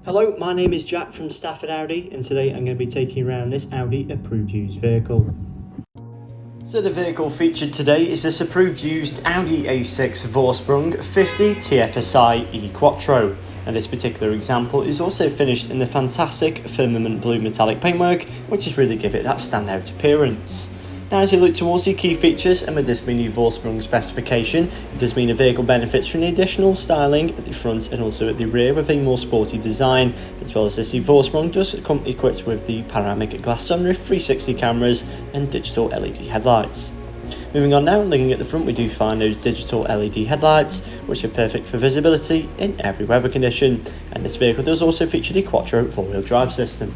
Hello, my name is Jack from Stafford Audi, and today I'm going to be taking you around this Audi approved used vehicle. So the vehicle featured today is this approved used Audi A6 Vorsprung 50 TFSI E Quattro, and this particular example is also finished in the fantastic Firmament Blue metallic paintwork, which has really give it that standout appearance. Now, as you look towards the key features, and with this being the Vorsprung specification, it does mean the vehicle benefits from the additional styling at the front and also at the rear with a more sporty design, as well as this the Vorsprung does come equipped with the panoramic glass sunroof, 360 cameras and digital LED headlights. Moving on now, looking at the front, we do find those digital LED headlights, which are perfect for visibility in every weather condition, and this vehicle does also feature the Quattro 4-wheel drive system.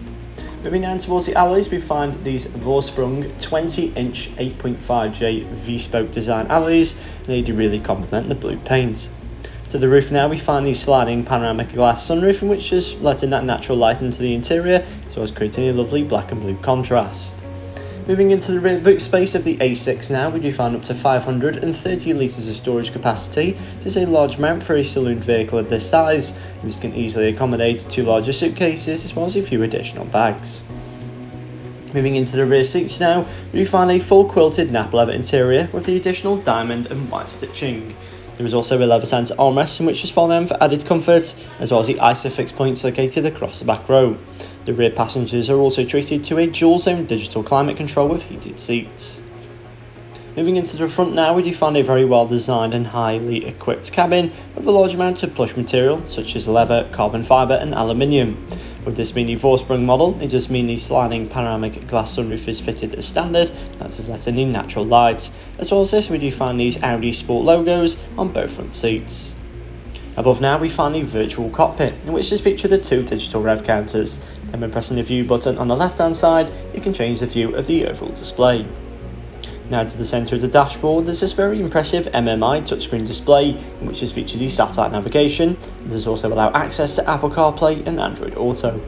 Moving down towards the alloys, we find these Vorsprung 20-inch 8.5J V-spoke design alloys, and they do really complement the blue paint. To the roof now, we find the sliding panoramic glass sunroof, which is letting that natural light into the interior, as well as creating a lovely black and blue contrast. Moving into the rear boot space of the A6 now, we do find up to 530 litres of storage capacity. This is a large amount for a saloon vehicle of this size, and this can easily accommodate 2 larger suitcases as well as a few additional bags. Moving into the rear seats now, we do find a full quilted nap leather interior with the additional diamond and white stitching. There is also a leather centre armrest, in which is fold down for added comfort, as well as the Isofix points located across the back row. The rear passengers are also treated to a dual zone digital climate control with heated seats. Moving into the front now, we do find a very well designed and highly equipped cabin with a large amount of plush material such as leather, carbon fibre and aluminium. With this being the Vorsprung model, it does mean the sliding panoramic glass sunroof is fitted as standard, that is letting in natural light. As well as this, we do find these Audi Sport logos on both front seats. Above now, we find the virtual cockpit, in which is featured the 2 digital rev counters. And when pressing the view button on the left hand side, you can change the view of the overall display. Now to the centre of the dashboard, there's this very impressive MMI touchscreen display, in which is featured the satellite navigation, and does also allow access to Apple CarPlay and Android Auto.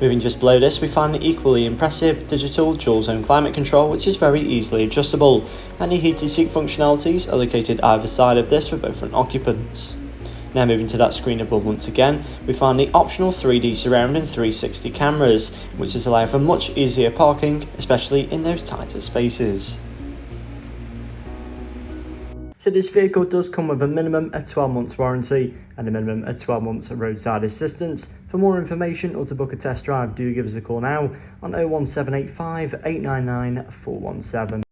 Moving just below this, we find the equally impressive digital dual zone climate control, which is very easily adjustable, and the heated seat functionalities are located either side of this for both front occupants. Now moving to that screen above once again, we find the optional 3D surround and 360 cameras, which is allowed for much easier parking, especially in those tighter spaces. So this vehicle does come with a minimum of 12 months warranty and a minimum of 12 months of roadside assistance. For more information or to book a test drive, do give us a call now on 01785 899 417.